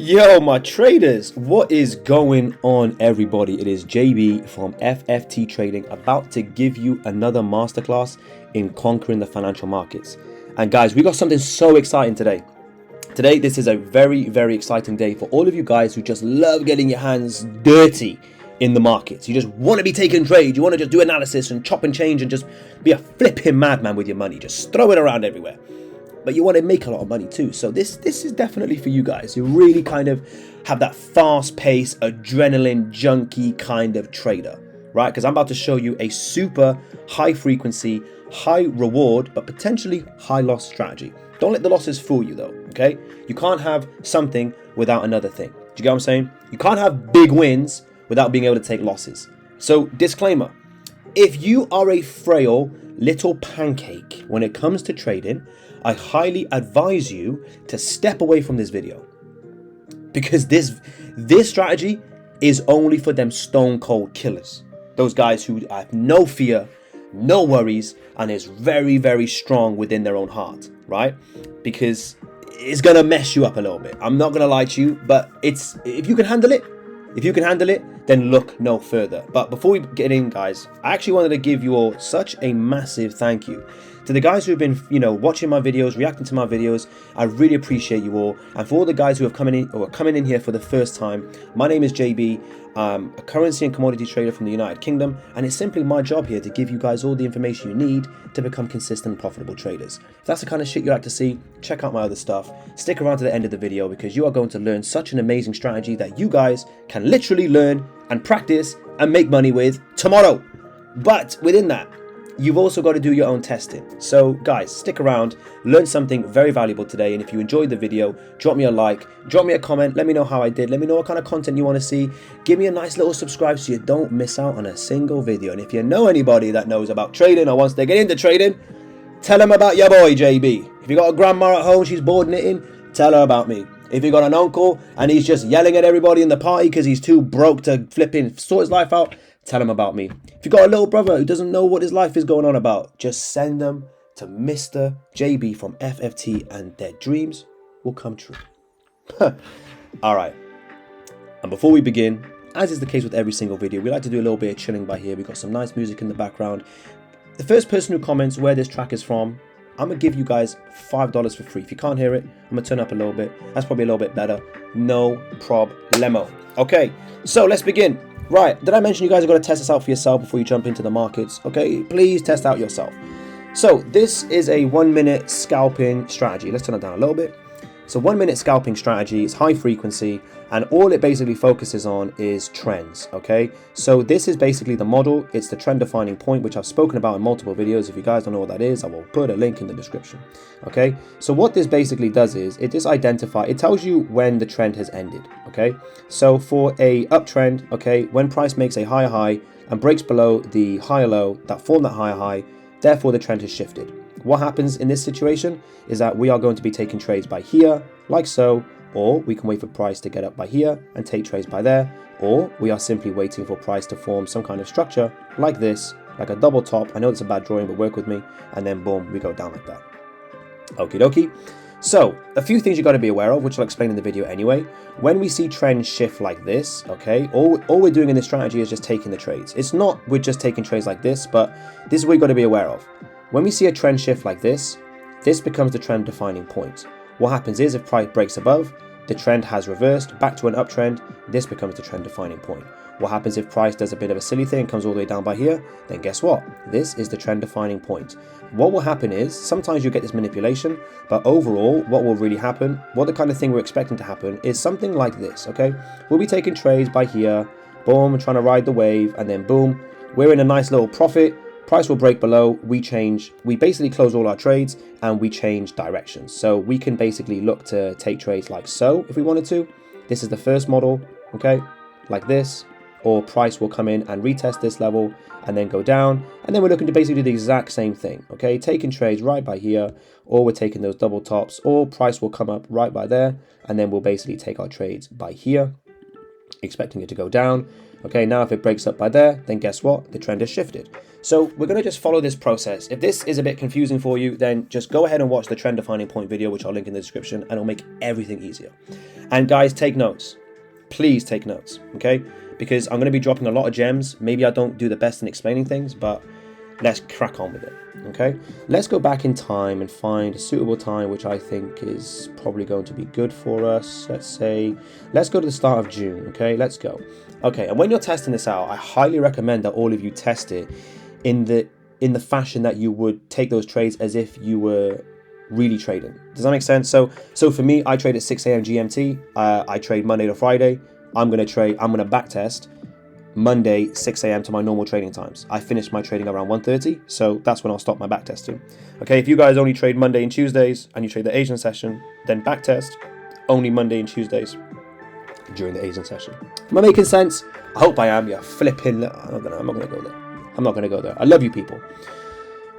Yo, my traders, what is going on, everybody? It is JB from FFT Trading, about to give you another masterclass in conquering the financial markets. And guys, we got something so exciting today. This is a very exciting day for all of you guys who just love getting your hands dirty in the markets. You just want to be taking trades, you want to just do analysis and chop and change and just be a flipping madman with your money, just throw it around everywhere. But you want to make a lot of money too. So this is definitely for you guys who really kind of have that fast-paced, adrenaline junkie kind of trader, right? Because I'm about to show you a super high frequency, high reward, but potentially high loss strategy. Don't let the losses fool you though, okay? You can't have something without another thing. Do you get what I'm saying? You can't have big wins without being able to take losses. So disclaimer, if you are a frail little pancake when it comes to trading, I highly advise you to step away from this video, because this strategy is only for them stone cold killers, those guys who have no fear, no worries, and is very strong within their own heart, right? Because it's gonna mess you up a little bit. I'm not gonna lie to you, but if you can handle it, then look no further. But before we get in, guys, I actually wanted to give you all such a massive thank you to the guys who have been, watching my videos, reacting to my videos. I really appreciate you all. And for all the guys who are coming in here for the first time, my name is JB. I'm a currency and commodity trader from the United Kingdom, and it's simply my job here to give you guys all the information you need to become consistent, profitable traders. If that's the kind of shit you like to see, check out my other stuff. Stick around to the end of the video, because you are going to learn such an amazing strategy that you guys can literally learn and practice and make money with tomorrow. But within that, you've also got to do your own testing. So guys, stick around, learn something very valuable today. And if you enjoyed the video, drop me a like, drop me a comment, let me know how I did, let me know what kind of content you want to see. Give me a nice little subscribe so you don't miss out on a single video. And if you know anybody that knows about trading or wants to get into trading, tell them about your boy JB. If you got a grandma at home, she's bored knitting, tell her about me. If you got an uncle and he's just yelling at everybody in the party because he's too broke to flipping sort his life out, tell him about me. If you got a little brother who doesn't know what his life is going on about, just send them to Mr. JB from FFT and their dreams will come true. All right. And before we begin, as is the case with every single video, we like to do a little bit of chilling by here. We got some nice music in the background. The first person who comments where this track is from, I'm going to give you guys $5 for free. If you can't hear it, I'm going to turn up a little bit. That's probably a little bit better. No problemo. Okay, so let's begin. Right, did I mention you guys are going to test this out for yourself before you jump into the markets? Okay, please test out yourself. So this is a 1 minute scalping strategy. Let's turn it down a little bit. So 1 minute scalping strategy is high frequency, and all it basically focuses on is trends, okay? So this is basically the model. It's the trend defining point, which I've spoken about in multiple videos. If you guys don't know what that is, I will put a link in the description, okay? So what this basically does is it just it tells you when the trend has ended, okay? So for a uptrend, okay, when price makes a higher high and breaks below the higher low that formed that higher high, therefore the trend has shifted. What happens in this situation is that we are going to be taking trades by here, like so, or we can wait for price to get up by here and take trades by there, or we are simply waiting for price to form some kind of structure like this, like a double top. I know it's a bad drawing, but work with me, and then boom, we go down like that. Okie dokie. So a few things you got to be aware of, which I'll explain in the video anyway. When we see trends shift like this, okay, all we're doing in this strategy is just taking the trades. It's not we're just taking trades like this, but this is what you got to be aware of. When we see a trend shift like this becomes the trend defining point. What happens is if price breaks above, the trend has reversed back to an uptrend, this becomes the trend defining point. What happens if price does a bit of a silly thing, comes all the way down by here, then guess what? This is the trend defining point. What will happen is sometimes you get this manipulation, but overall what will really happen, what the kind of thing we're expecting to happen is something like this, okay? We'll be taking trades by here, boom, trying to ride the wave, and then boom, we're in a nice little profit. Price will break below, we basically close all our trades and we change directions. So we can basically look to take trades like so if we wanted to. This is the first model, okay, like this, or price will come in and retest this level and then go down. And then we're looking to basically do the exact same thing, okay, taking trades right by here, or we're taking those double tops, or price will come up right by there, and then we'll basically take our trades by here. expecting it to go down. Okay, now if it breaks up by there, then guess what? The trend has shifted. So we're going to just follow this process. If this is a bit confusing for you, then just go ahead and watch the trend defining point video, which I'll link in the description, and it'll make everything easier. And guys, take notes. Please take notes, okay? Because I'm going to be dropping a lot of gems. Maybe I don't do the best in explaining things, but let's crack on with it, okay? Let's go back in time and find a suitable time, which I think is probably going to be good for us. Let's go to the start of June, okay? Let's go. Okay, and when you're testing this out, I highly recommend that all of you test it in the fashion that you would take those trades as if you were really trading. Does that make sense? So for me, I trade at 6 a.m. GMT. I trade Monday to Friday. I'm gonna back test Monday 6 a.m. to my normal trading times. I finish my trading around 1:30, so that's when I'll stop my back testing. Okay, if you guys only trade Monday and Tuesdays and you trade the Asian session, then back test only Monday and Tuesdays during the Asian session. Am I making sense? I hope I am. You're flipping. I'm not gonna go there. I'm not gonna go there. I love you people.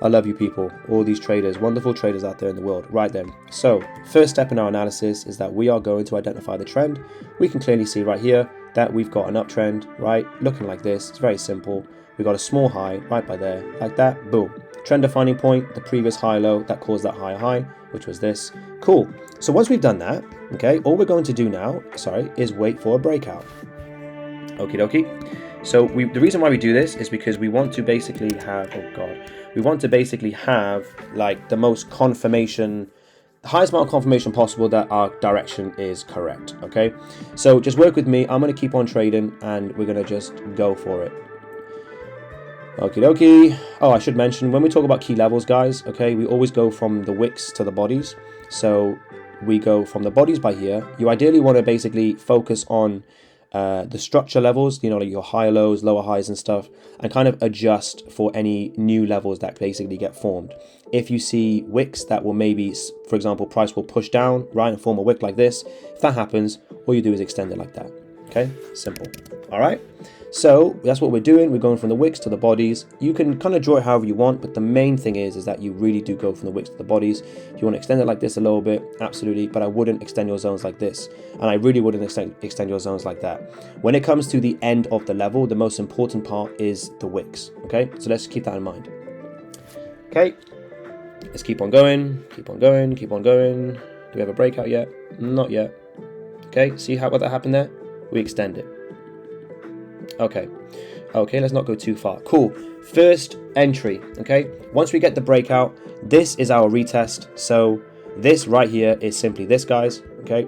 I love you people, all these traders, wonderful traders out there in the world. Right then, so first step in our analysis is that we are going to identify the trend. We can clearly see right here that we've got an uptrend, right? Looking like this. It's very simple. We've got a small high right by there, like that. Boom. Trend defining point, the previous high low that caused that higher high, which was this. Cool. So once we've done that, okay, all we're going to do now, is wait for a breakout. Okie dokie. So the reason why we do this is because we want to basically have, like the most confirmation, the highest amount of confirmation possible that our direction is correct, okay? So just work with me. I'm going to keep on trading and we're going to just go for it. Okie dokie. Oh, I should mention, when we talk about key levels, guys, okay, we always go from the wicks to the bodies. So we go from the bodies by here. You ideally want to basically focus on the structure levels, like your higher lows, lower highs and stuff, and kind of adjust for any new levels that basically get formed. If you see wicks that will maybe, for example, price will push down, right, and form a wick like this, if that happens, all you do is extend it like that. Okay, simple. All right, so that's what we're doing. We're going from the wicks to the bodies. You can kind of draw it however you want, but the main thing is that you really do go from the wicks to the bodies. If you want to extend it like this a little bit, absolutely, but I wouldn't extend your zones like this, and I really wouldn't extend your zones like that. When it comes to the end of the level, the most important part is the wicks. Okay, so let's keep that in mind. Okay, let's keep on going, keep on going, keep on going. Do we have a breakout yet? Not yet. Okay, see what that happened there? We extend it. Okay, let's not go too far. Cool. First entry, okay? Once we get the breakout, this is our retest. So this right here is simply this, guys, okay?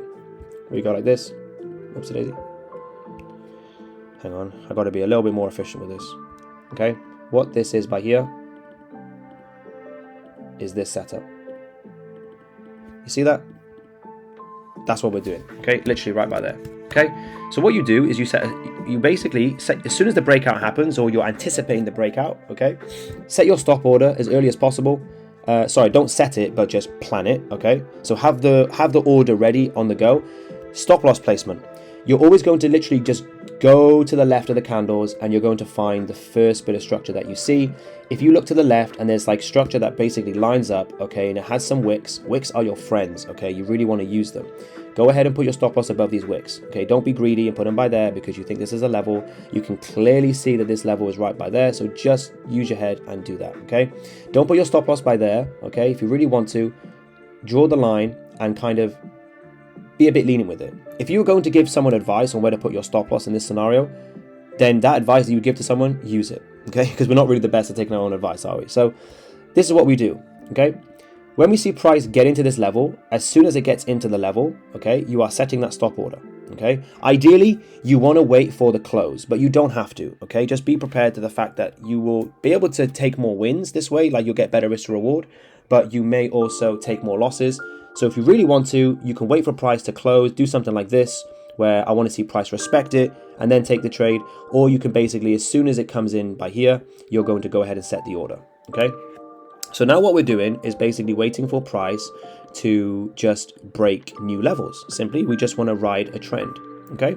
We go like this. Oops, daisy. Hang on, I got to be a little bit more efficient with this, okay? What this is by here is this setup. You see that? That's what we're doing, okay? Literally right by there. Okay, so what you do is you basically set, as soon as the breakout happens, or you're anticipating the breakout, okay, set your stop order as early as possible. Sorry, don't set it, but just plan it, okay? So have the order ready on the go. Stop loss placement. You're always going to literally just go to the left of the candles and you're going to find the first bit of structure that you see. If you look to the left and there's like structure that basically lines up, okay, and it has some wicks. Wicks are your friends, okay? You really want to use them. Go ahead and put your stop loss above these wicks, okay? Don't be greedy and put them by there because you think this is a level. You can clearly see that this level is right by there, so just use your head and do that, okay? Don't put your stop loss by there, okay? If you really want to, draw the line and kind of be a bit lenient with it. If you were going to give someone advice on where to put your stop loss in this scenario, then that advice that you give to someone, use it, okay? Because we're not really the best at taking our own advice, are we? So this is what we do, okay? When we see price get into this level, as soon as it gets into the level, okay, you are setting that stop order, okay? Ideally, you want to wait for the close, but you don't have to, okay? Just be prepared to the fact that you will be able to take more wins this way, like you'll get better risk to reward, but you may also take more losses. So if you really want to, you can wait for price to close, do something like this, where I want to see price respect it, and then take the trade, or you can basically, as soon as it comes in by here, you're going to go ahead and set the order, okay? So now what we're doing is basically waiting for price to just break new levels. Simply, we just want to ride a trend, okay?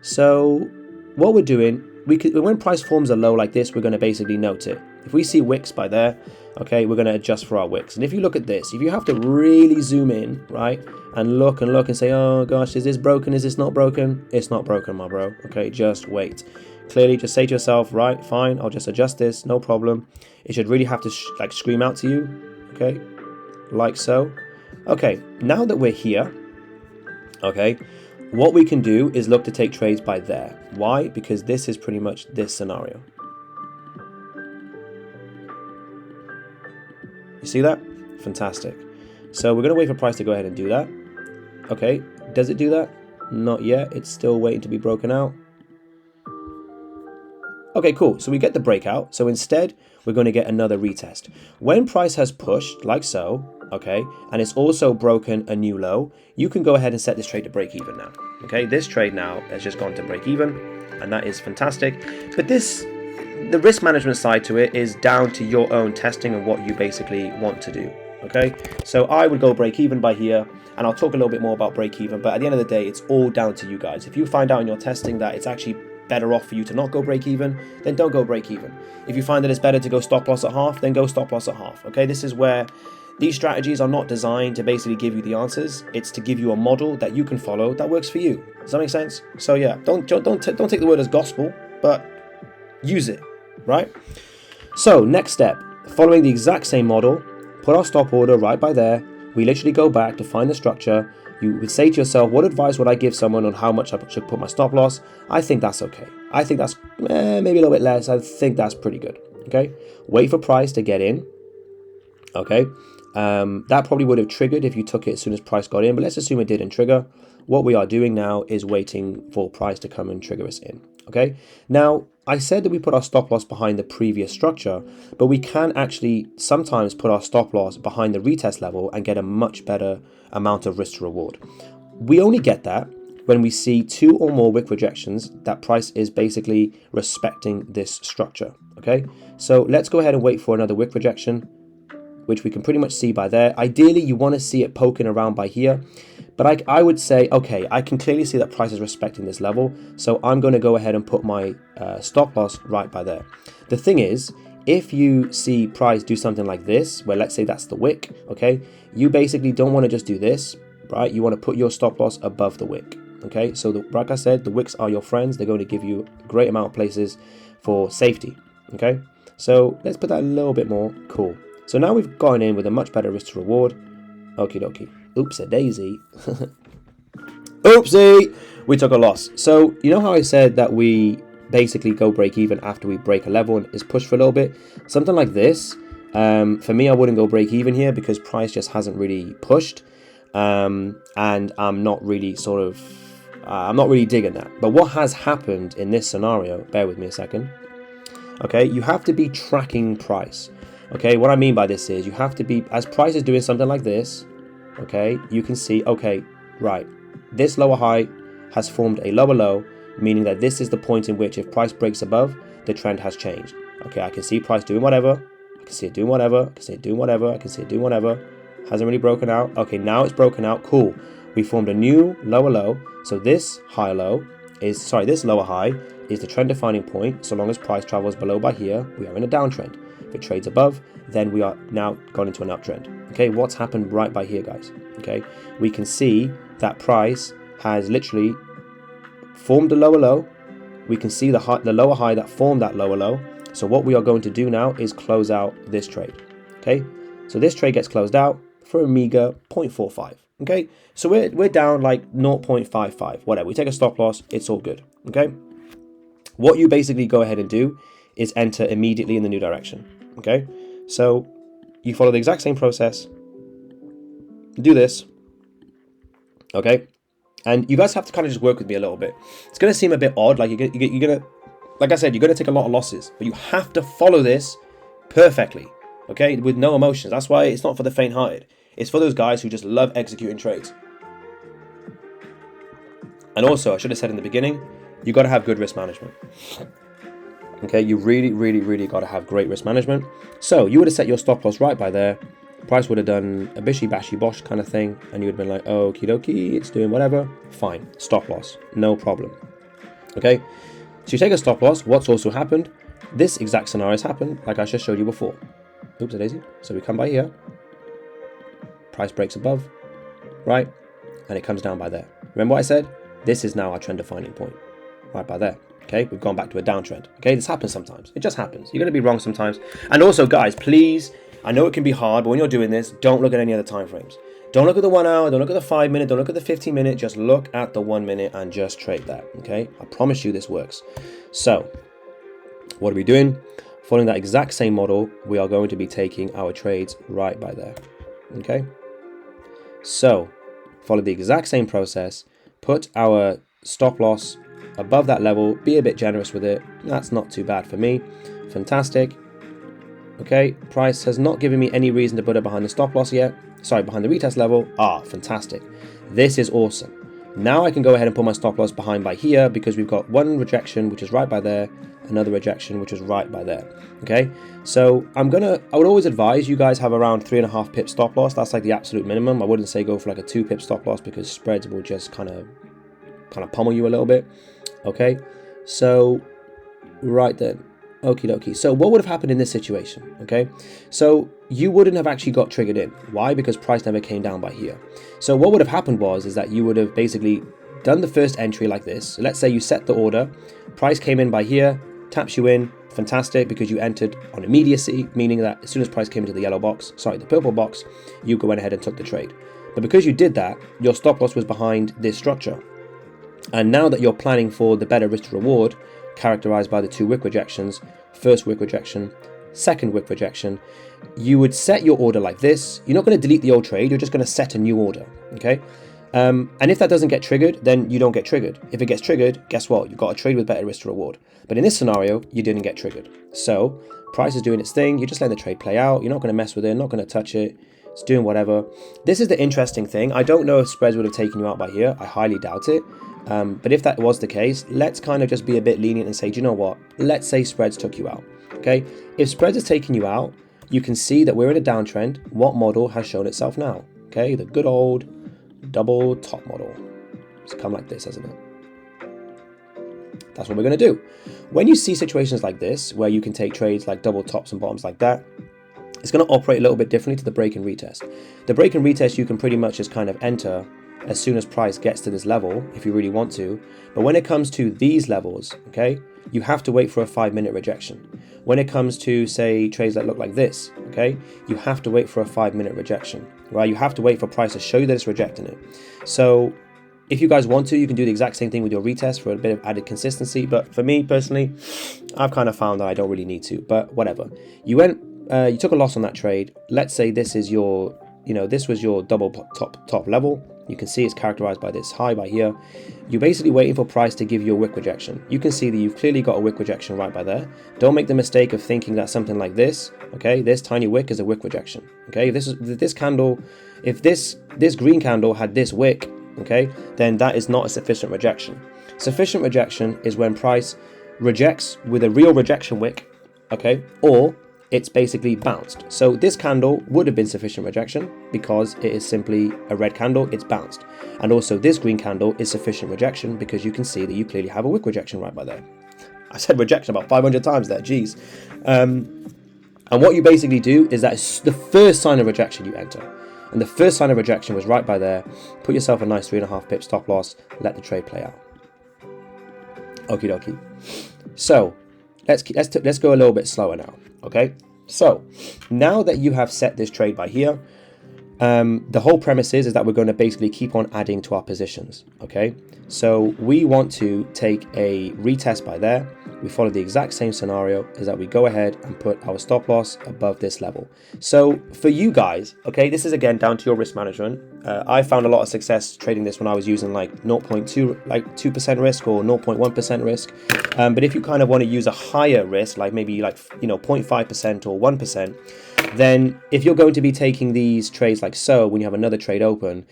So what we're doing, when price forms a low like this, we're going to basically note it. If we see wicks by there, okay, we're going to adjust for our wicks. And if you look at this, if you have to really zoom in, right, and look and say, oh gosh, is this broken? Is this not broken? It's not broken, my bro. Okay, just wait. Clearly, just say to yourself, right, fine, I'll just adjust this, no problem. It should really have to like scream out to you, okay, like so. Okay, now that we're here, okay, what we can do is look to take trades by there. Why? Because this is pretty much this scenario. You see that? Fantastic. So we're going to wait for price to go ahead and do that. Okay, does it do that? Not yet. It's still waiting to be broken out. Okay, cool. So we get the breakout. So instead, we're going to get another retest. When price has pushed, like so, okay, and it's also broken a new low, you can go ahead and set this trade to break even now. Okay, this trade now has just gone to break even, and that is fantastic. But the risk management side to it is down to your own testing and what you basically want to do. Okay, so I would go break even by here, and I'll talk a little bit more about break even, but at the end of the day, it's all down to you guys. If you find out in your testing that it's actually better off for you to not go break even, then don't go break even. If you find that it's better to go stop loss at half, then go stop loss at half. Okay, this is where these strategies are not designed to basically give you the answers. It's to give you a model that you can follow that works for you. Does that make sense? So yeah, don't take the word as gospel, but use it, right? So next step, following the exact same model, put our stop order right by there. We literally go back to find the structure. You would say to yourself, what advice would I give someone on how much I should put my stop loss? I think that's okay. I think that's maybe a little bit less. I think that's pretty good. Okay, wait for price to get in. Okay, that probably would have triggered if you took it as soon as price got in, but let's assume it didn't trigger. What we are doing now is waiting for price to come and trigger us in. Okay, now I said that we put our stop loss behind the previous structure, but we can actually sometimes put our stop loss behind the retest level and get a much better amount of risk to reward. We only get that when we see 2 or more wick rejections that price is basically respecting this structure. Okay, so let's go ahead and wait for another wick rejection, which we can pretty much see by there. Ideally, you want to see it poking around by here, but I would say, okay, I can clearly see that price is respecting this level, so I'm going to go ahead and put my stop loss right by there. The thing is, if you see price do something like this, where let's say that's the wick, okay, you basically don't want to just do this, right? You want to put your stop loss above the wick, okay? So like I said, the wicks are your friends. They're going to give you a great amount of places for safety, okay? So let's put that a little bit more. Cool. So now we've gone in with a much better risk to reward. Okie dokie. Oops a daisy. Oopsie! We took a loss. So you know how I said that we basically go break even after we break a level and is pushed for a little bit? Something like this. For me, I wouldn't go break even here because price just hasn't really pushed. And I'm not really I'm not really digging that. But what has happened in this scenario, bear with me a second. Okay, you have to be tracking price. Okay, what I mean by this is you have to be, as price is doing something like this, okay, you can see, okay, right, this lower high has formed a lower low, meaning that this is the point in which if price breaks above, the trend has changed. Okay, I can see price doing whatever, I can see it doing whatever, I can see it doing whatever, I can see it doing whatever, hasn't really broken out. Okay, now it's broken out, cool. We formed a new lower low, so this high low is, sorry, this lower high is the trend defining point. So long as price travels below by here, we are in a downtrend. If it trades above, then we are now gone into an uptrend. Okay, what's happened right by here, guys? Okay, we can see that price has literally formed a lower low. We can see the lower high that formed that lower low. So what we are going to do now is close out this trade. Okay, so this trade gets closed out for a meager 0.45. Okay, so we're down like 0.55, whatever. We take a stop loss, it's all good. Okay, what you basically go ahead and do is enter immediately in the new direction. Okay, so you follow the exact same process, do this, okay, and you guys have to kind of just work with me a little bit. It's going to seem a bit odd, like you're gonna, like I said, you're going to take a lot of losses, but you have to follow this perfectly, okay, with no emotions. That's why it's not for the faint-hearted. It's for those guys who just love executing trades. And also, I should have said in the beginning, you got to have good risk management. Okay, you really got to have great risk management. So you would have set your stop loss right by there. Price would have done a bishy bashy bosh kind of thing, and you would have been like, okie dokie, it's doing whatever. Fine, stop loss, no problem. Okay, so you take a stop loss. What's also happened? This exact scenario has happened, like I just showed you before. Oops, a daisy. So we come by here, price breaks above, right? And it comes down by there. Remember what I said? This is now our trend defining point, right by there. Okay, we've gone back to a downtrend. Okay, this happens sometimes. It just happens. You're going to be wrong sometimes. And also, guys, please, I know it can be hard, but when you're doing this, don't look at any other time frames. Don't look at the 1 hour, don't look at the 5 minute, don't look at the 15 minute, just look at the 1 minute and just trade that. Okay, I promise you this works. So, what are we doing? Following that exact same model, we are going to be taking our trades right by there. Okay, so follow the exact same process, put our stop loss above that level, be a bit generous with it. That's not too bad for me. Fantastic. Okay, price has not given me any reason to put it behind the stop loss yet. Sorry, behind the retest level. Ah, fantastic. This is awesome. Now I can go ahead and put my stop loss behind by here because we've got one rejection, which is right by there, another rejection, which is right by there. Okay, so I would always advise you guys have around 3.5 pip stop loss. That's like the absolute minimum. I wouldn't say go for like a 2 pip stop loss because spreads will just kind of pummel you a little bit. Okay, so right then, okie dokie. So what would have happened in this situation? Okay, so you wouldn't have actually got triggered in. Why? Because price never came down by here. So what would have happened is that you would have basically done the first entry like this. So let's say you set the order, price came in by here, taps you in, fantastic, because you entered on immediacy, meaning that as soon as price came into the yellow box, sorry, the purple box, you went ahead and took the trade. But because you did that, your stop loss was behind this structure. And now that you're planning for the better risk to reward, characterized by the 2 wick rejections, first wick rejection, second wick rejection, you would set your order like this. You're not going to delete the old trade, you're just going to set a new order, okay? And if that doesn't get triggered, then you don't get triggered. If it gets triggered, guess what? You've got a trade with better risk to reward. But in this scenario, you didn't get triggered. So price is doing its thing. You're just letting the trade play out. You're not going to mess with it, not going to touch it. It's doing whatever. This is the interesting thing. I don't know if spreads would have taken you out by here. I highly doubt it. But if that was the case, let's kind of just be a bit lenient and say, do you know what? Let's say spreads took you out. Okay. If spreads has taken you out, you can see that we're in a downtrend. What model has shown itself now? Okay. The good old double top model. It's come like this, hasn't it? That's what we're going to do. When you see situations like this, where you can take trades like double tops and bottoms like that, it's going to operate a little bit differently to the break and retest. The break and retest, you can pretty much just kind of enter as soon as price gets to this level, if you really want to. But when it comes to these levels, okay, you have to wait for a 5-minute rejection. When it comes to, say, trades that look like this, okay, you have to wait for a 5-minute rejection, right? You have to wait for price to show you that it's rejecting it. So if you guys want to, you can do the exact same thing with your retest for a bit of added consistency. But for me personally, I've kind of found that I don't really need to, but whatever. You took a loss on that trade. Let's say this is your, this was your double top level. You can see it's characterized by this high by here. You're basically waiting for price to give you a wick rejection. You can see that you've clearly got a wick rejection right by there. Don't make the mistake of thinking that something like this, okay, this tiny wick is a wick rejection. Okay, if this green candle had this wick, okay, then that is not a sufficient rejection. Sufficient rejection is when price rejects with a real rejection wick, okay, or it's basically bounced. So this candle would have been sufficient rejection because it is simply a red candle, it's bounced. And also this green candle is sufficient rejection because you can see that you clearly have a wick rejection right by there. I said rejection about 500 times there, geez. And what you basically do is that it's the first sign of rejection you enter. And the first sign of rejection was right by there. Put yourself a nice 3.5 pip stop loss, let the trade play out. Okie dokie. So let's go a little bit slower now. Okay, so now that you have set this trade by here, the whole premise is that we're going to basically keep on adding to our positions. Okay, so we want to take a retest by there. We follow the exact same scenario, is that we go ahead and put our stop loss above this level. So for you guys, okay, this is again down to your risk management. I found a lot of success trading this when I was using like 2% risk or 0.1% risk. But if you kind of want to use a higher risk, like maybe 0.5% or 1%, then if you're going to be taking these trades like so, when you have another trade open,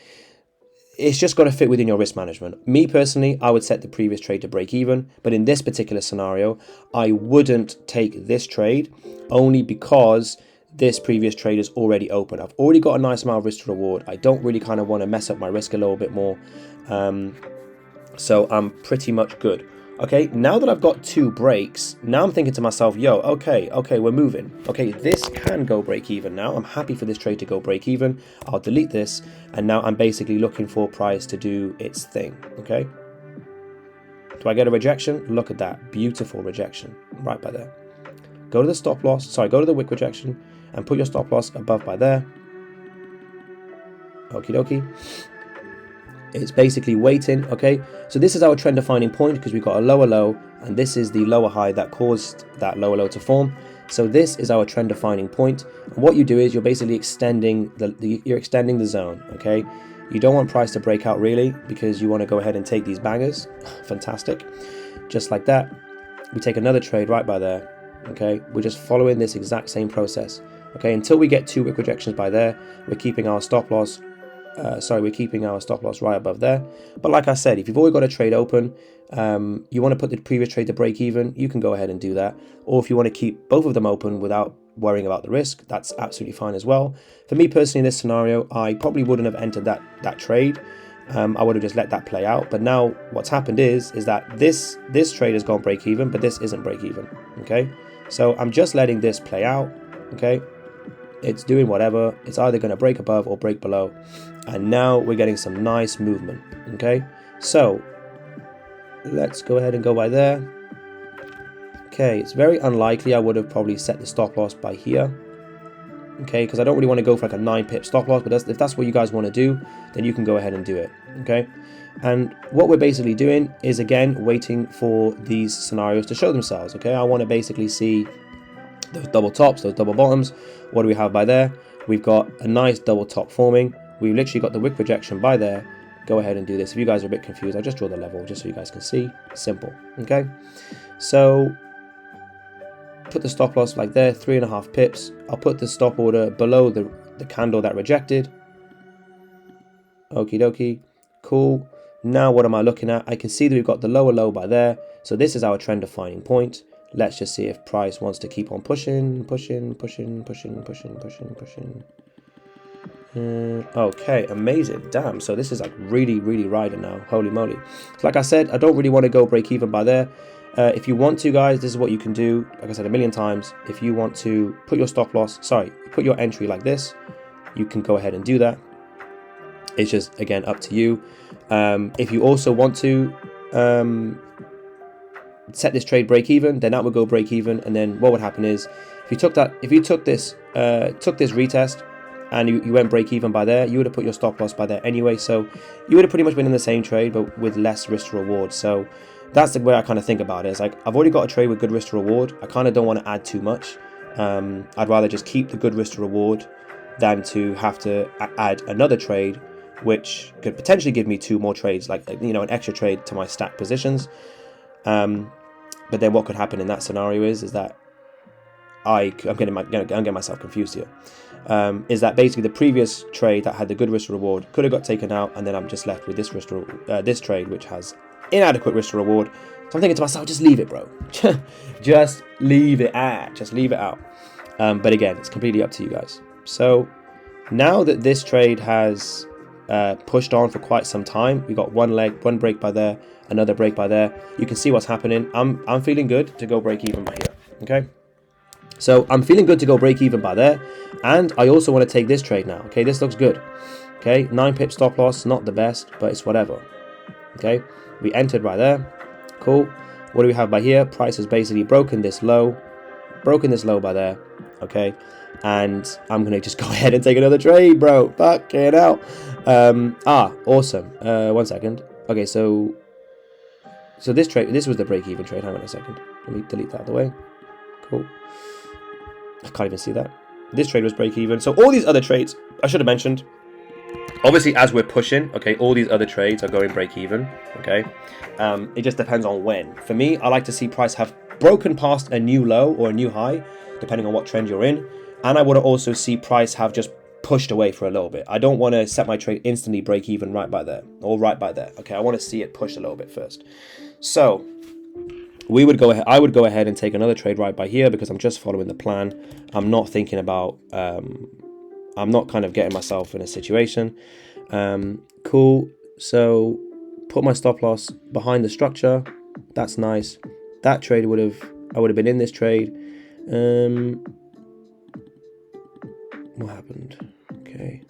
it's just got to fit within your risk management. Me personally, I would set the previous trade to break even, but in this particular scenario, I wouldn't take this trade only because this previous trade is already open. I've already got a nice amount of risk to reward. I don't really want to mess up my risk a little bit more. So I'm pretty much good. Okay, now that I've got 2 breaks, now I'm thinking to myself, yo, okay, we're moving. Okay, this can go break even now. I'm happy for this trade to go break even. I'll delete this, and now I'm basically looking for price to do its thing, okay? Do I get a rejection? Look at that, beautiful rejection, right by there. Go to the stop loss, go to the wick rejection, and put your stop loss above by there. Okie dokie. It's basically waiting, okay? So this is our trend defining point because we've got a lower low, and this is the lower high that caused that lower low to form. So this is our trend defining point. And what you do is you're basically extending the zone, okay? You don't want price to break out really because you want to go ahead and take these bangers. Fantastic. Just like that. We take another trade right by there, okay? We're just following this exact same process, okay? Until we get 2 wick rejections by there, we're keeping our stop loss we're keeping our stop loss right above there. But like I said, if you've already got a trade open, you want to put the previous trade to break even, you can go ahead and do that. Or if you want to keep both of them open without worrying about the risk, that's absolutely fine as well. For me personally, in this scenario, I probably wouldn't have entered that trade. I would have just let that play out. But now what's happened is that this trade has gone break even, but this isn't break even. Okay, so I'm just letting this play out. Okay, it's doing whatever. It's either going to break above or break below. And now we're getting some nice movement, okay? So let's go ahead and go by there. Okay, it's very unlikely I would have probably set the stop loss by here, okay? Because I don't really want to go for like a 9 pip stop loss, but if that's what you guys want to do, then you can go ahead and do it, okay? And what we're basically doing is, again, waiting for these scenarios to show themselves, okay? I want to basically see those double tops, those double bottoms. What do we have by there? We've got a nice double top forming. We've literally got the wick projection by there. Go ahead and do this. If you guys are a bit confused, I'll just draw the level just so you guys can see. Simple, okay? So put the stop loss like there, 3.5 pips. I'll put the stop order below the candle that rejected. Okie dokie, cool. Now what am I looking at? I can see that we've got the lower low by there. So this is our trend defining point. Let's just see if price wants to keep on pushing. Okay, amazing. Damn, so this is like really riding now. Holy moly. So like I said, I don't really want to go break even by there. If you want to, guys, this is what you can do. Like I said a million times, if you want to put your stop loss, put your entry like this, you can go ahead and do that. It's just, again, up to you. If you also want to set this trade break even, then that would go break even. And then what would happen is, if you took this retest and you went break even by there, you would have put your stop loss by there anyway. So you would have pretty much been in the same trade, but with less risk to reward. So that's the way I kind of think about it. It's like, I've already got a trade with good risk to reward. I kind of don't want to add too much. I'd rather just keep the good risk to reward than to have to add another trade, which could potentially give me 2 more trades, like, you know, an extra trade to my stacked positions. But then what could happen in that scenario is that I'm getting myself confused here. Is that basically the previous trade that had the good risk to reward could have got taken out, and then I'm just left with this trade which has inadequate risk to reward. So I'm thinking to myself, just leave it, bro. Just leave it out. But again, it's completely up to you guys. So now that this trade has pushed on for quite some time, we got one break by there, another break by there. You can see what's happening. I'm feeling good to go break even by here. Okay, so I'm feeling good to go break even by there, and I also want to take this trade now. Okay, this looks good. Okay, 9 pip stop loss, not the best, but it's whatever. Okay, we entered right there. Cool. What do we have by here? Price has basically broken this low by there. Okay, and I'm gonna just go ahead and take another trade, bro. Fucking hell. Awesome. 1 second. Okay, so this was the break-even trade. Hang on a second. Let me delete that out of the way. Cool. I can't even see that. This trade was break-even. So all these other trades, I should have mentioned. Obviously, as we're pushing, okay, all these other trades are going break-even. Okay, it just depends on when. For me, I like to see price have broken past a new low or a new high, depending on what trend you're in. And I want to also see price have just pushed away for a little bit. I don't want to set my trade instantly break even right by there or right by there. Okay, I want to see it push a little bit first. So I would go ahead and take another trade right by here because I'm just following the plan. I'm not thinking about, I'm not kind of getting myself in a situation. Cool. So put my stop loss behind the structure. That's nice. That trade I would have been in this trade. What happened? Okay.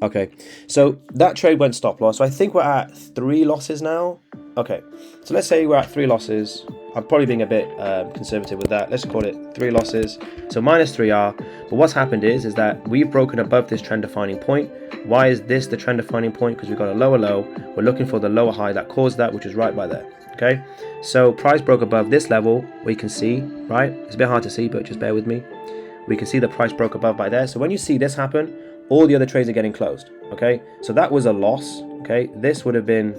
Okay, so that trade went stop loss. So I think we're at 3 losses now. Okay, so let's say we're at 3 losses. I'm probably being a bit conservative with that. Let's call it 3 losses. So minus 3R. But what's happened is that we've broken above this trend defining point. Why is this the trend defining point? Because we've got a lower low. We're looking for the lower high that caused that, which is right by there. Okay, so price broke above this level. We can see, right? It's a bit hard to see, but just bear with me. We can see the price broke above by there. So when you see this happen, all the other trades are getting closed. Okay, so that was a loss. Okay, this would have been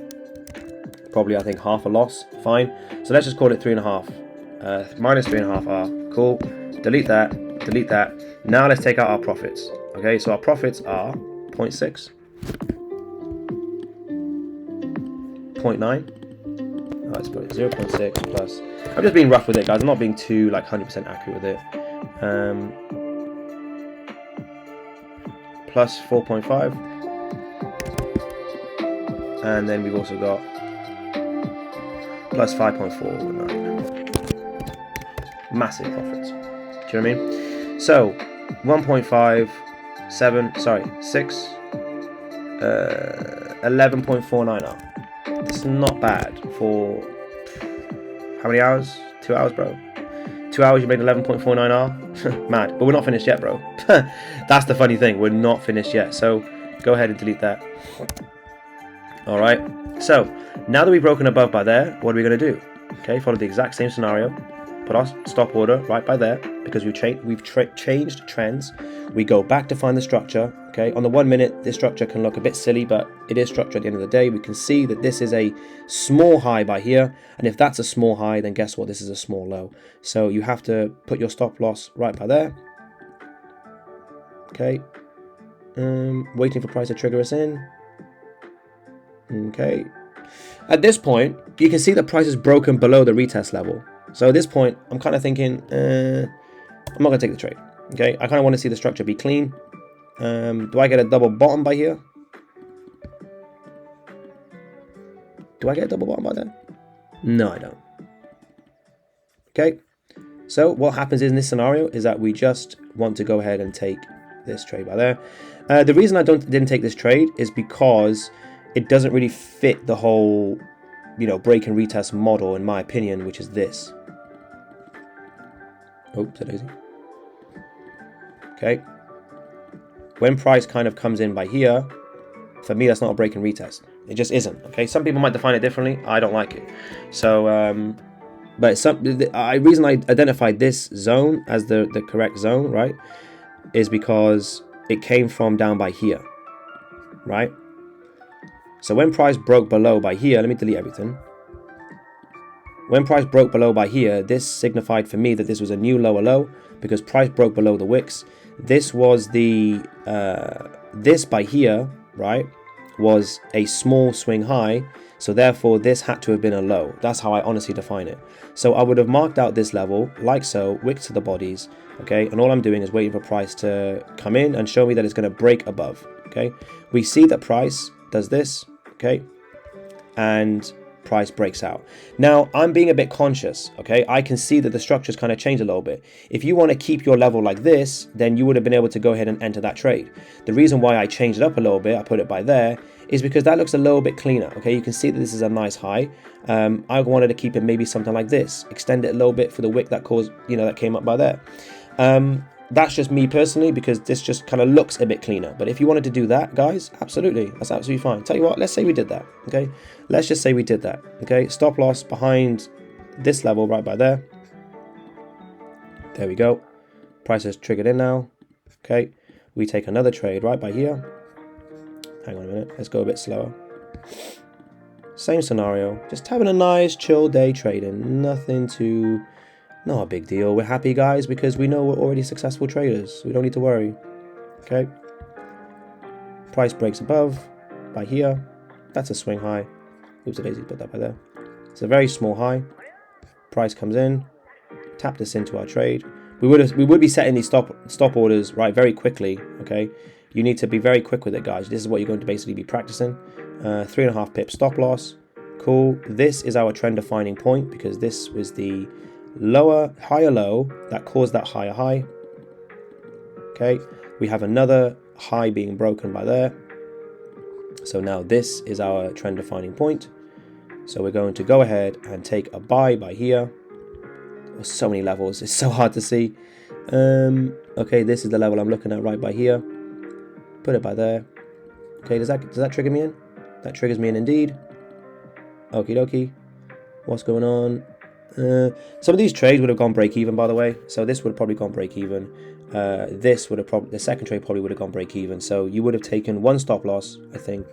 probably, I think, half a loss. Fine. So let's just call it 3.5. Minus 3.5R. Cool. Delete that. Delete that. Now let's take out our profits. Okay, so our profits are 0.6, 0.9. Let's put it 0.6 plus. I'm just being rough with it, guys. I'm not being too like 100% accurate with it. Plus 4.5, and then we've also got plus 5.49. Massive profits. Do you know what I mean? So 1.57, sorry, 6, 11.49R. It's not bad for how many hours? 2 hours, bro. 2 hours, you made 11.49R. Mad. But we're not finished yet, bro. That's the funny thing. We're not finished yet. So go ahead and delete that. All right. So now that we've broken above by there, what are we going to do? Okay, follow the exact same scenario. Put our stop order right by there because we've changed trends. We go back to find the structure. Okay, on the 1 minute, this structure can look a bit silly, but it is structure at the end of the day. We can see that this is a small high by here, and if that's a small high, then guess what? This is a small low. So you have to put your stop loss right by there. Okay, waiting for price to trigger us in. Okay, at this point, you can see the price is broken below the retest level. So at this point, I'm kind of thinking, I'm not going to take the trade. Okay, I kind of want to see the structure be clean. Do I get a double bottom by here? Do I get a double bottom by there? No, I don't. Okay, so what happens in this scenario is that we just want to go ahead and take this trade by there. The reason I didn't take this trade is because it doesn't really fit the whole, break and retest model, in my opinion, which is this. Oops, that is easy. Okay. When price kind of comes in by here, for me, that's not a break and retest. It just isn't. Okay. Some people might define it differently. I don't like it. So, but the reason I identified this zone as the correct zone, right, is because it came from down by here, right? So when price broke below by here, let me delete everything. When price broke below by here, this signified for me that this was a new lower low because price broke below the wicks. This was the, this by here, right, was a small swing high. So therefore this had to have been a low. That's how I honestly define it. So I would have marked out this level like so, wicks to the bodies. Okay. And all I'm doing is waiting for price to come in and show me that it's going to break above. Okay. We see that price does this. Okay. And price breaks out. Now I'm being a bit conscious. Okay, I can see that the structure's kind of changed a little bit. If you want to keep your level like this, then you would have been able to go ahead and enter that trade. The reason why I changed it up a little bit, I put it by there, is because that looks a little bit cleaner. Okay, you can see that this is a nice high. I wanted to keep it maybe something like this, extend it a little bit for the wick that caused, that came up by there. That's just me personally, because this just kind of looks a bit cleaner. But if you wanted to do that, guys, absolutely, that's absolutely fine. Tell you what, let's say we did that. Okay, let's just say we did that. Okay, stop loss behind this level right by there. There we go. Price has triggered in now. Okay, we take another trade right by here. Hang on a minute, let's go a bit slower. Same scenario, just having a nice chill day trading. Nothing too, not a big deal. We're happy, guys, because we know we're already successful traders. We don't need to worry. Okay, price breaks above by here. That's a swing high. Oops, a daisy, put that by there. It's a very small high. Price comes in, tap this into our trade. We would be setting these stop orders right very quickly. Okay, you need to be very quick with it, guys. This is what you're going to basically be practicing. 3.5 pip stop loss. Cool. This is our trend defining point because this was the higher low that caused that higher high. Okay, we have another high being broken by there. So now this is our trend defining point. So we're going to go ahead and take a buy by here. There's so many levels, it's so hard to see. Okay, this is the level I'm looking at right by here. Put it by there. Okay, does that trigger me in? That triggers me in indeed. Okie dokie. What's going on? Some of these trades would have gone break even, by the way. So this would have probably gone break even. This would have the second trade probably would have gone break even. So you would have taken one stop loss, I think.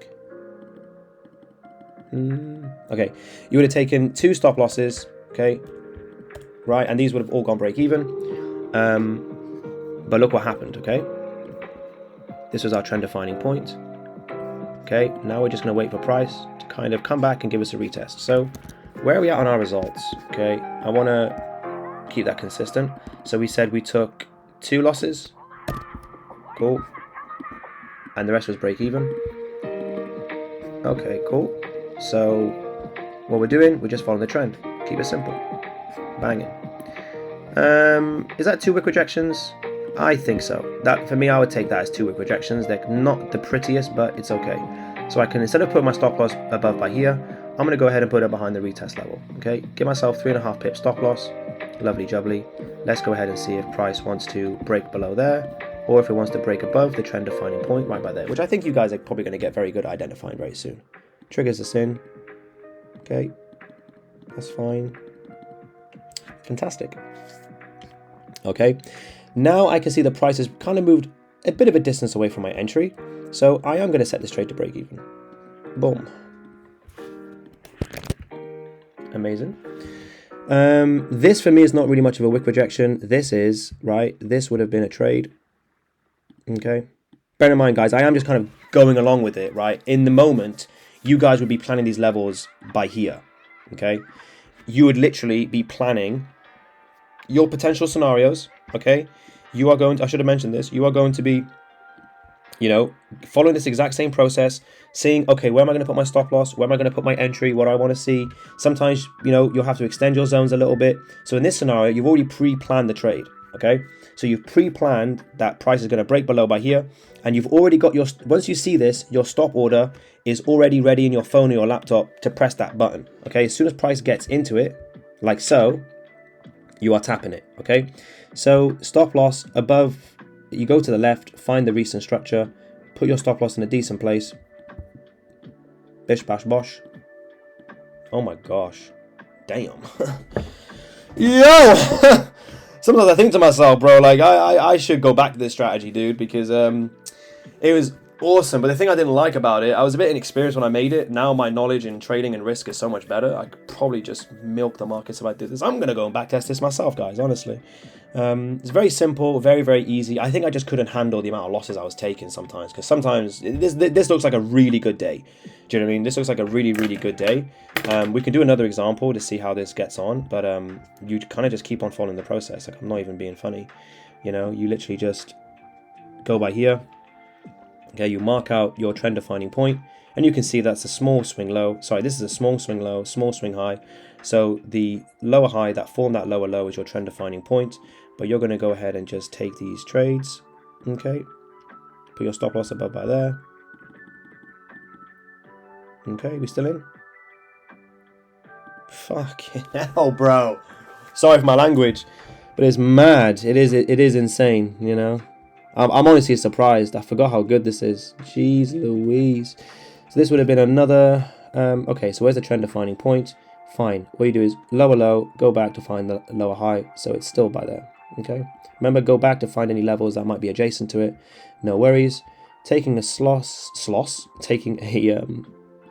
Okay, you would have taken 2 stop losses. Okay, right, and these would have all gone break even. But look what happened. Okay, this was our trend defining point. Okay, now we're just going to wait for price to kind of come back and give us a retest. So where are we at on our results? Okay, I want to keep that consistent. So we said we took 2 losses. Cool. And the rest was break even. Okay, cool. So what we're doing, we're just following the trend. Keep it simple. Banging. Is that 2 wick rejections? I think so. That, for me, I would take that as 2 wick rejections. They're not the prettiest, but it's okay. So I can, instead of putting my stop loss above by here, I'm going to go ahead and put it behind the retest level. Okay, give myself 3.5 pip stop loss. Lovely jubbly. Let's go ahead and see if price wants to break below there, or if it wants to break above the trend defining point right by there, which I think you guys are probably going to get very good at identifying very soon. Triggers us in. Okay, that's fine. Fantastic. Okay, now I can see the price has kind of moved a bit of a distance away from my entry, so I am going to set this trade to break even. Boom. Amazing. This for me is not really much of a wick rejection. This is, right, this would have been a trade. Okay, bear in mind, guys, I am just kind of going along with it, right? In the moment, you guys would be planning these levels by here. Okay, you would literally be planning your potential scenarios. Okay, you are going to, I should have mentioned this, you are going to be, you know, following this exact same process, seeing, okay, where am I going to put my stop loss? Where am I going to put my entry? What do I want to see? Sometimes, you know, you'll have to extend your zones a little bit. So in this scenario, you've already pre-planned the trade. Okay, so you've pre-planned that price is going to break below by here, and you've already got your, once you see this, your stop order is already ready in your phone or your laptop to press that button. Okay, as soon as price gets into it, like so, you are tapping it. Okay, so stop loss above, you go to the left, find the recent structure, put your stop loss in a decent place. Bish bash bosh. Oh my gosh, damn. Yo. Sometimes I think to myself, bro, like I should go back to this strategy, dude, because it was awesome. But the thing I didn't like about it, I was a bit inexperienced when I made it. Now my knowledge in trading and risk is so much better. I could probably just milk the markets if I did this. I'm going to go and backtest this myself, guys, honestly. It's very simple, very, very easy. I think I just couldn't handle the amount of losses I was taking sometimes, because sometimes this looks like a really good day. Do you know what I mean? This looks like a really, really good day. We can do another example to see how this gets on, but you kind of just keep on following the process. Like, I'm not even being funny. You know, you literally just go by here. Okay, you mark out your trend defining point, and you can see that's a small swing low. Sorry, this is a small swing low, small swing high. So the lower high that formed that lower low is your trend defining point, but you're going to go ahead and just take these trades. Okay, put your stop loss above by there. Okay, we still in? Fucking hell, bro. Sorry for my language, but it's mad. It is insane, you know. I'm honestly surprised. I forgot how good this is. Jeez Louise. So this would have been another... okay, so where's the trend defining point? Fine. What you do is lower low, go back to find the lower high, so it's still by there. Okay. Remember, go back to find any levels that might be adjacent to it. No worries. Taking a taking a...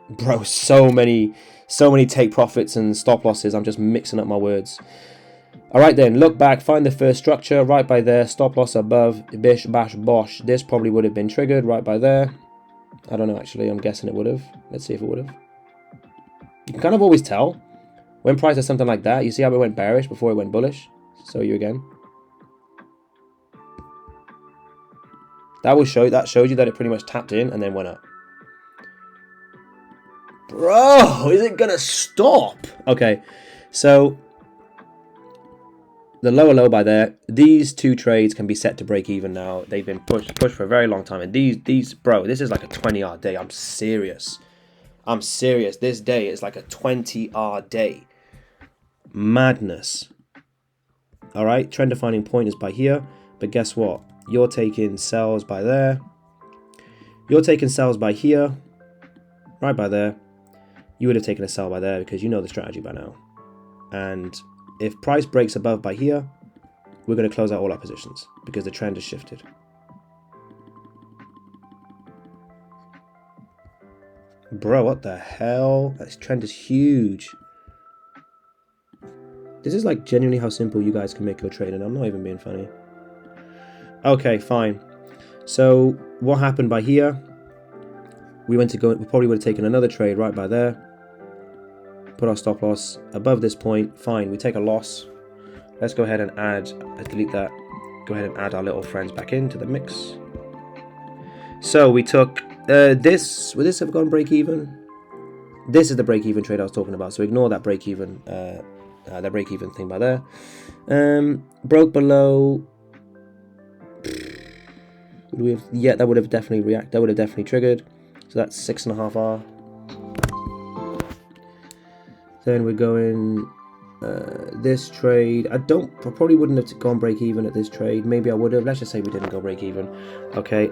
bro, so many take profits and stop losses. I'm just mixing up my words. All right then, look back, find the first structure right by there, stop loss above, bish bash bosh. This probably would have been triggered right by there. I don't know, actually, I'm guessing it would have. Let's see if it would have. You can kind of always tell when price does something like that. You see how it went bearish before it went bullish? So you again. That showed you that it pretty much tapped in and then went up. Bro, is it gonna stop? Okay, so the lower low by there, these two trades can be set to break even now. They've been pushed for a very long time, and these bro, this is like a 20-hour day. I'm serious. This day is like a 20-hour day. Madness. All right, trend defining point is by here, but guess what? You're taking sells by there. You're taking sells by here, right by there. You would have taken a sell by there because you know the strategy by now. And if price breaks above by here, we're going to close out all our positions because the trend has shifted. Bro, what the hell? This trend is huge. This is like genuinely how simple you guys can make your trading. I'm not even being funny. Okay, fine. So what happened by here? We probably would have taken another trade right by there. Put our stop loss above this point. Fine, we take a loss. Let's go ahead and delete that. Go ahead and add our little friends back into the mix. So we took this. Would this have gone break even? This is the break even trade I was talking about. So ignore that break even thing by there. Broke below. Yeah, that would have definitely triggered. So that's 6.5 hour. Then we're going this trade. I probably wouldn't have gone break even at this trade. Maybe I would have. Let's just say we didn't go break even. Okay.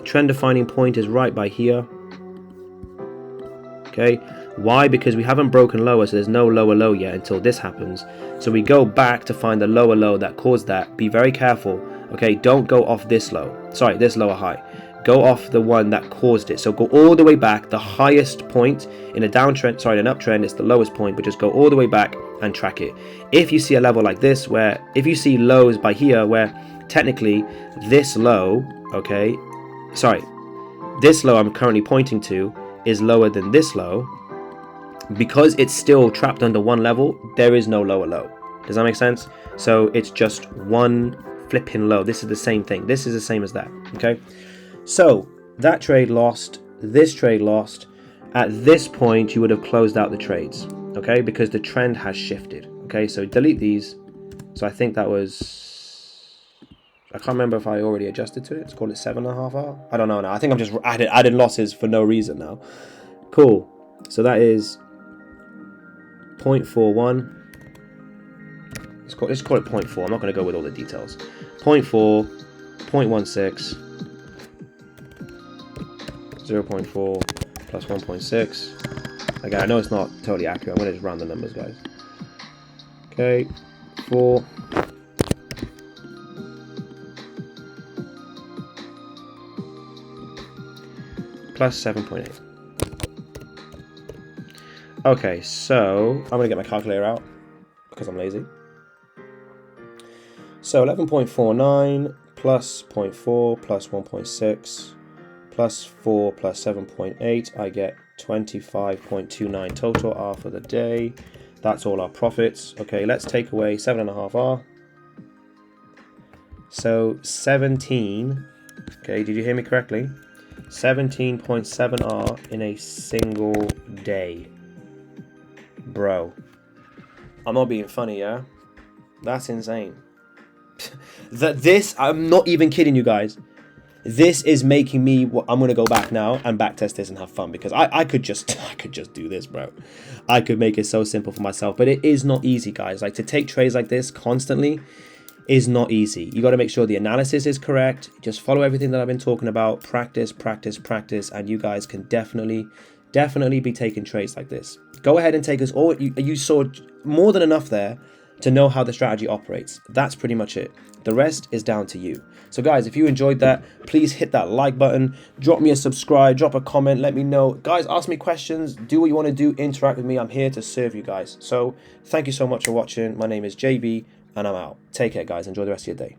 Trend defining point is right by here. Okay. Why? Because we haven't broken lower, so there's no lower low yet until this happens. So we go back to find the lower low that caused that. Be very careful. Okay. Don't go off this low. Sorry, this lower high. Go off the one that caused it. So go all the way back. The highest point in a downtrend, sorry, an uptrend is the lowest point, but just go all the way back and track it. If you see a level like this, where if you see lows by here, where technically this low, okay, sorry, this low I'm currently pointing to is lower than this low, because it's still trapped under one level, there is no lower low. Does that make sense? So it's just one flipping low. This is the same thing. This is the same as that, okay? So that trade lost, this trade lost. At this point, you would have closed out the trades, okay? Because the trend has shifted, okay? So delete these. So I think that was, I can't remember if I already adjusted to it. Let's call it 7.5 hour. I don't know now. I think I'm just added losses for no reason now. Cool. So that is 0.41. Let's call it 0.4. I'm not going to go with all the details. 0.4, 0.16. 0.4 plus 1.6. Again, I know it's not totally accurate. I'm going to just round the numbers, guys. Okay, 4. Plus 7.8. Okay, so I'm going to get my calculator out because I'm lazy. So 11.49 plus 0.4 plus 1.6 plus 4 plus 7.8, I get 25.29 total R for the day. That's all our profits. Okay, let's take away 7.5 R. So 17, okay, did you hear me correctly? 17.7 R in a single day. Bro, I'm not being funny, yeah? That's insane. I'm not even kidding you guys. This is making me, I'm going to go back now and back test this and have fun, because I could just do this, bro. I could make it so simple for myself, but it is not easy, guys. Like, to take trades like this constantly is not easy. You got to make sure the analysis is correct. Just follow everything that I've been talking about. Practice, practice, practice, and you guys can definitely be taking trades like this. Go ahead and take us all. You saw more than enough there to know how the strategy operates. That's pretty much it. The rest is down to you. So guys, if you enjoyed that, please hit that like button, drop me a subscribe, drop a comment, let me know. Guys, ask me questions, do what you want to do, interact with me. I'm here to serve you guys. So thank you so much for watching. My name is JB and I'm out. Take care, guys. Enjoy the rest of your day.